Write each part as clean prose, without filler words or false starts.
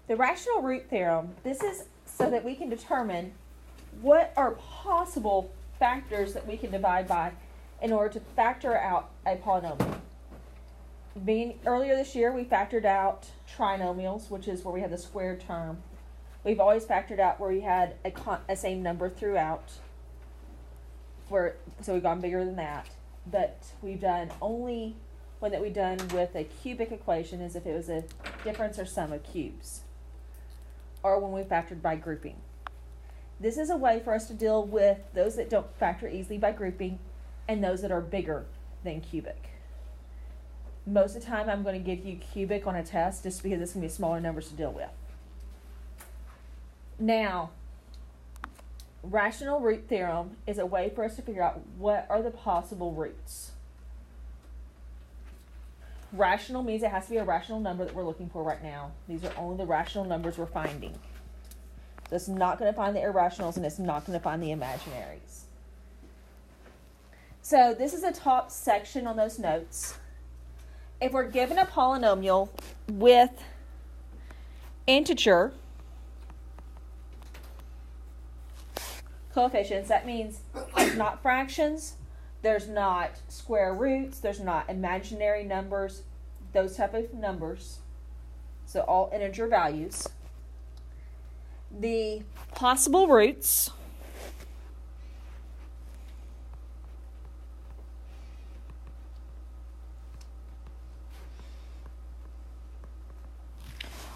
The rational root theorem, this is so that we can determine what are possible factors that we can divide by in order to factor out a polynomial. Earlier this year, we factored out trinomials, which is where we had the squared term. We've always factored out where we had a same number throughout. So we've gone bigger than that. But we've done only one that we've done with a cubic equation is if it was a difference or sum of cubes, or when we factored by grouping. This is a way for us to deal with those that don't factor easily by grouping and those that are bigger than cubic. Most of the time I'm going to give you cubic on a test just because it's going to be smaller numbers to deal with. Now, rational root theorem is a way for us to figure out what are the possible roots. Rational means it has to be a rational number that we're looking for right now. These are only the rational numbers we're finding. So it's not going to find the irrationals and it's not going to find the imaginaries. So this is a top section on those notes. If we're given a polynomial with integer coefficients, that means there's not fractions, there's not square roots, there's not imaginary numbers, those type of numbers. So all integer values. The possible roots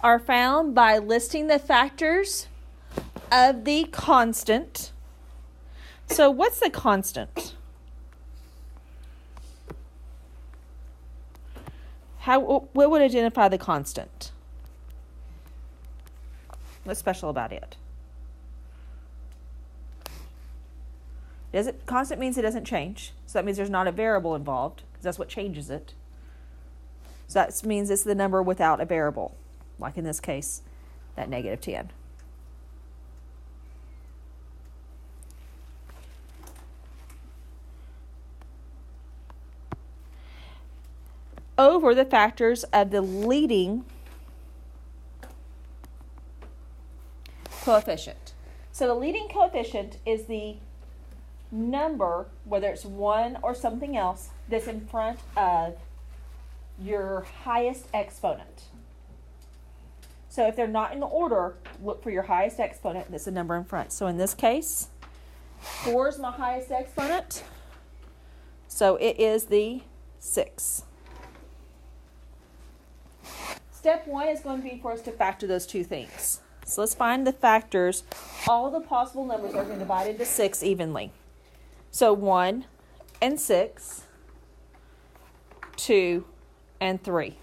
are found by listing the factors of the constant. So what's the constant? What would identify the constant? What's special about it? Constant means it doesn't change. So that means there's not a variable involved, because that's what changes it. So that means it's the number without a variable, like in this case, that negative 10. Over the factors of the leading coefficient. So the leading coefficient is the number, whether it's 1 or something else, that's in front of your highest exponent. So if they're not in order, look for your highest exponent, and it's the number in front. So in this case, 4 is my highest exponent, so it is the 6. Step 1 is going to be for us to factor those two things. So let's find the factors. All the possible numbers are going to divide into 6 evenly. So 1 and 6, 2 and 3.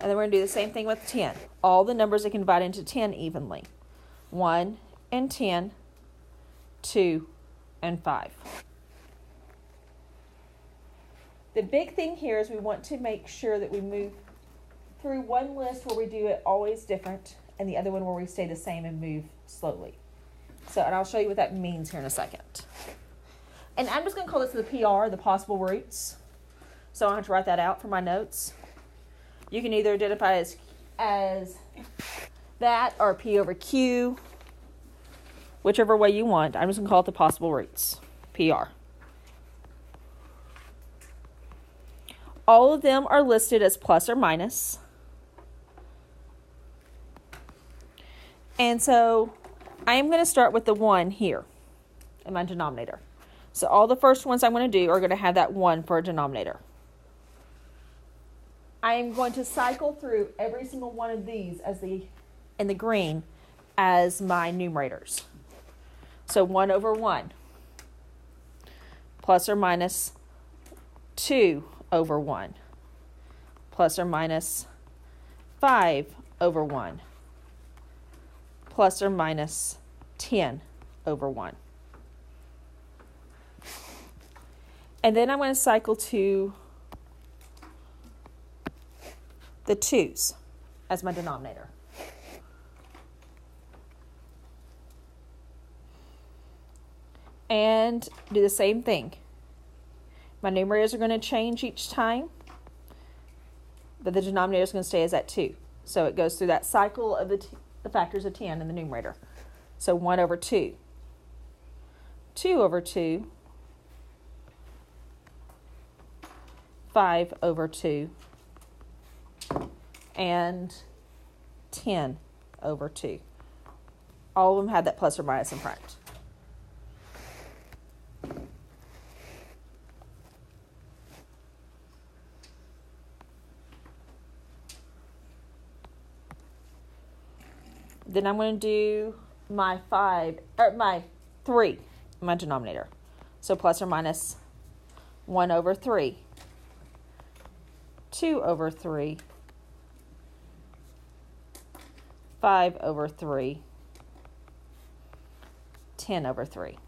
And then we're going to do the same thing with 10. All the numbers that can divide into 10 evenly. 1 and 10, 2 and 5. The big thing here is we want to make sure that we move through one list where we do it always different and the other one where we stay the same and move slowly. And I'll show you what that means here in a second. And I'm just going to call this the PR, the possible roots. So I don't have to write that out for my notes. You can either identify as that or P over Q, whichever way you want. I'm just going to call it the possible roots, PR. All of them are listed as plus or minus. And so I'm going to start with the 1 here in my denominator. So all the first ones I'm going to do are going to have that 1 for a denominator. I am going to cycle through every single one of these in the green as my numerators. So 1 over 1 plus or minus 2 over 1 plus or minus 5 over 1 plus or minus 10 over 1. And then I'm going to cycle to the 2's as my denominator. And do the same thing. My numerators are going to change each time. but the denominator is going to stay as that 2. So it goes through that cycle of the factors of 10 in the numerator. So 1 over 2. 2 over 2. 5 over 2. And 10 over 2. All of them had that plus or minus in front. Then I'm going to do my 3, my denominator. So plus or minus 1 over 3, 2 over 3, 5 over 3, 10 over 3.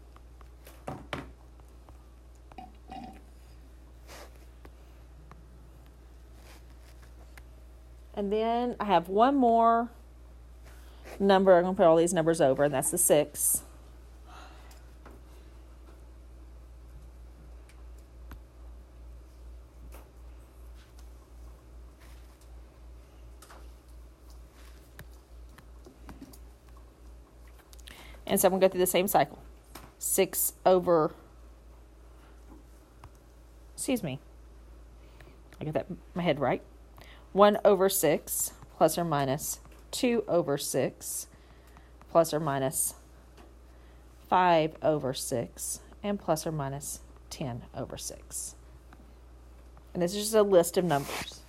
And then I have one more number. I'm going to put all these numbers over, and that's the 6. And so I'm going to go through the same cycle. 6 over, I got that in my head right. 1 over 6 plus or minus 2 over 6 plus or minus 5 over 6 and plus or minus 10 over 6. And this is just a list of numbers.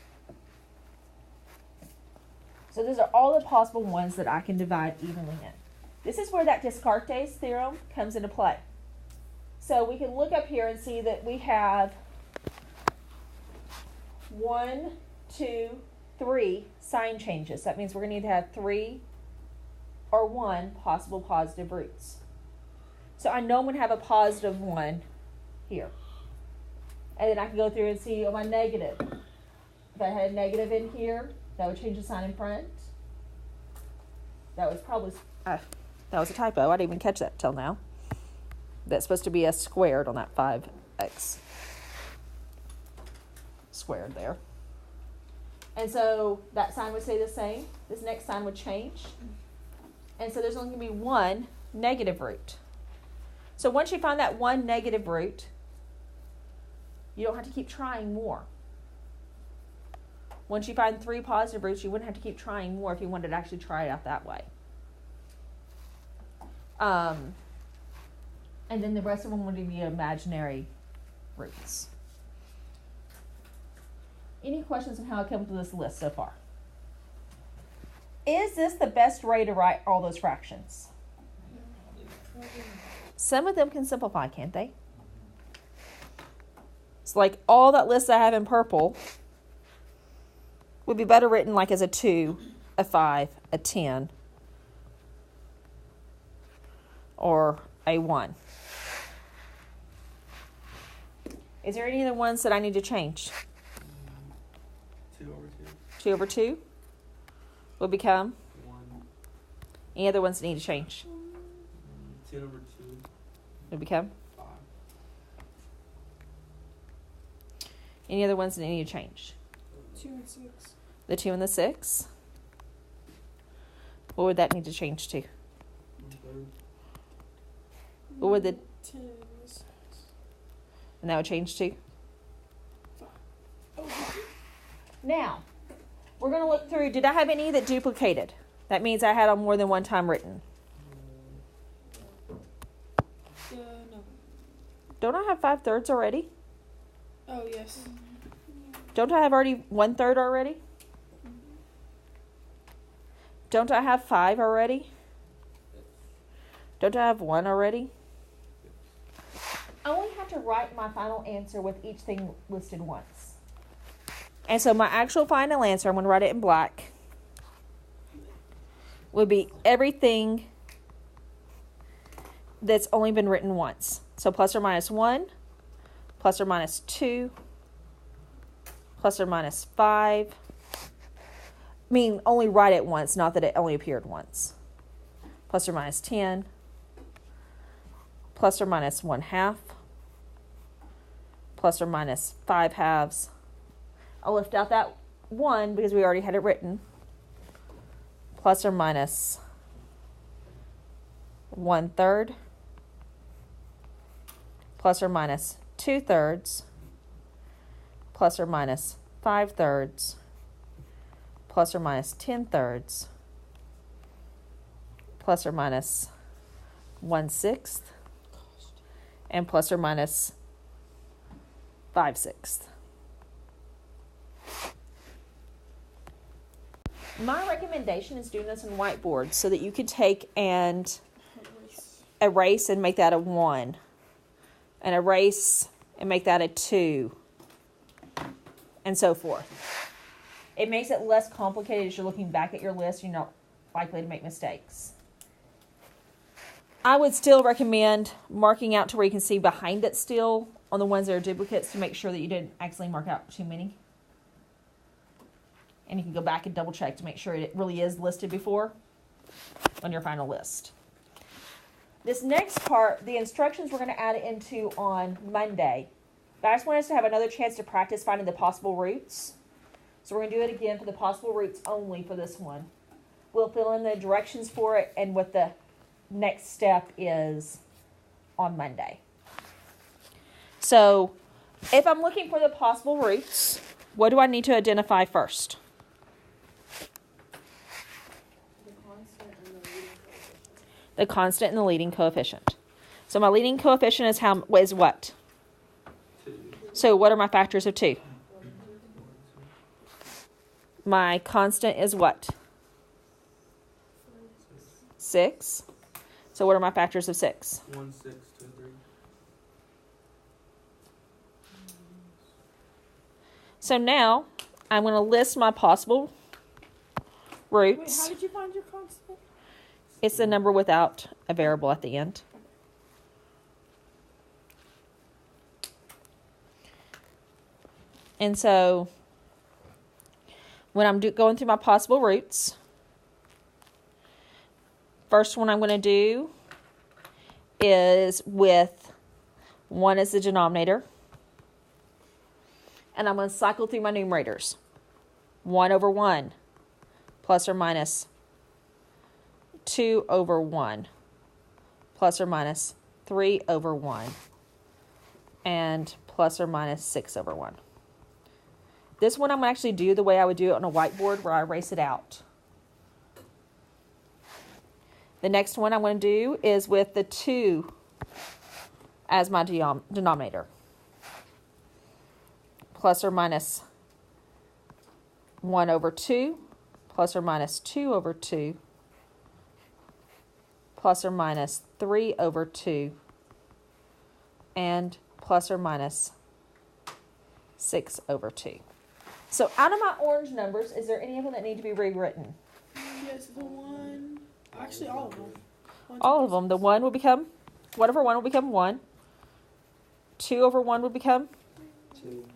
So those are all the possible ones that I can divide evenly in. This is where that Descartes theorem comes into play. So we can look up here and see that we have 1, 2, 3 sign changes. That means we're going to need to have 3 or 1 possible positive roots. So I know I'm going to have a positive 1 here. And then I can go through and see my negative. If I had a negative in here, that would change the sign in front. That was probably... that was a typo. I didn't even catch that till now. That's supposed to be s squared on that 5x squared there. And so that sign would stay the same. This next sign would change. And so there's only going to be one negative root. So once you find that one negative root, you don't have to keep trying more. Once you find 3 positive roots, you wouldn't have to keep trying more if you wanted to actually try it out that way. And then the rest of them would be imaginary roots. Any questions on how I come up with this list so far? Is this the best way to write all those fractions? Some of them can simplify, can't they? It's like all that list I have in purple would be better written like as a 2, a 5, a 10, or a 1. Is there any of the ones that I need to change? 2 over 2. 2 over 2 will become? 1. Any other ones that need to change? 10 over 2. Will become? 5. Any other ones that need to change? 2 and 6. The 2 and the 6? What would that need to change to? 1/3. What would the... 10 and 6. And that would change to? 5. Oh, Now, we're going to look through, did I have any that duplicated? That means I had them more than one time written. no. Don't I have 5/3 already? Oh, yes. Don't I have already 1/3 already? Don't I have 5 already? Don't I have 1 already? I only have to write my final answer with each thing listed once. And so my actual final answer, I'm going to write it in black, would be everything that's only been written once. So plus or minus 1, plus or minus 2, plus or minus 5. I mean, only write it once, not that it only appeared once. Plus or minus 10, plus or minus 1/2, plus or minus 5/2. I'll lift out that 1, because we already had it written, plus or minus 1/3, plus or minus 2/3, plus or minus 5/3, plus or minus 10/3, plus or minus 1/6, and plus or minus 5/6. My recommendation is doing this on whiteboard so that you could take and erase and make that a 1, and erase and make that a 2, and so forth. It makes it less complicated as you're looking back at your list. You're not likely to make mistakes. I would still recommend marking out to where you can see behind it still on the ones that are duplicates to make sure that you didn't accidentally mark out too many. And you can go back and double check to make sure it really is listed before on your final list. This next part, the instructions we're going to add into on Monday. But I just want us to have another chance to practice finding the possible roots. So we're going to do it again for the possible roots only for this one. We'll fill in the directions for it and what the next step is on Monday. So if I'm looking for the possible roots, what do I need to identify first? The constant and the leading coefficient. So my leading coefficient is what? 2. So what are my factors of 2? My constant is what? 6. So what are my factors of 6? 1, 6, 2, 3. So now I'm going to list my possible Wait, roots. how did you find your constant? It's the number without a variable at the end. And so when I'm going through my possible roots, first one I'm going to do is with 1 as the denominator. And I'm going to cycle through my numerators. 1 over 1 plus or minus 2 over 1 plus or minus 3 over 1 and plus or minus 6 over 1. This one I'm going to actually do the way I would do it on a whiteboard where I erase it out. The next one I'm going to do is with the 2 as my denominator. Plus or minus 1 over 2, plus or minus 2 over 2, plus or minus 3 over 2, and plus or minus 6 over 2. So out of my orange numbers, is there any of them that need to be rewritten? Yes, the one. Actually, all of them. All of them. The 1 will become, 1 over 1 will become 1. 2 over 1 will become 2.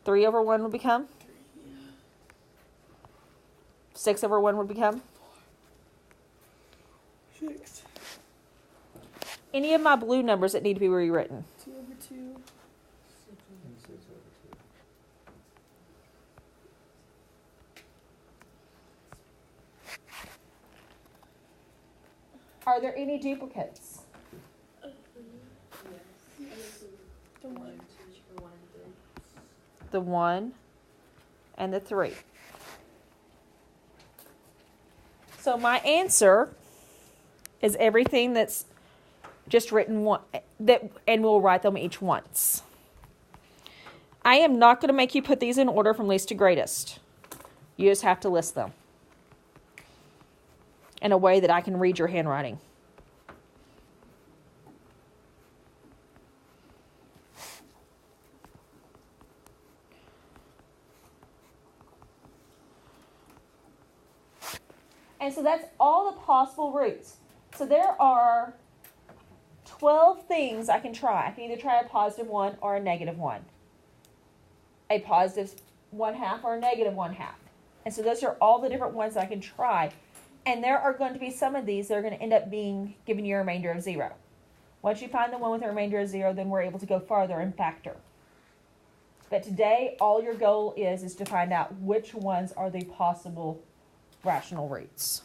3 over 1 will become 6 over 1 would become 6. any of my blue numbers that need to be rewritten. 2 over 2. And 6 over 2. Are there any duplicates? The 1. The 1 and the 3. So my answer is everything that's just written one, and we'll write them each once. I am not going to make you put these in order from least to greatest. You just have to list them in a way that I can read your handwriting. And so that's all the possible roots. So there are 12 things I can try. I can either try a positive 1 or a negative 1. A positive 1/2 or a negative 1/2. And so those are all the different ones that I can try. And there are going to be some of these that are going to end up giving you a remainder of 0. Once you find the one with a remainder of 0, then we're able to go farther and factor. But today, all your goal is to find out which ones are the possible rational roots.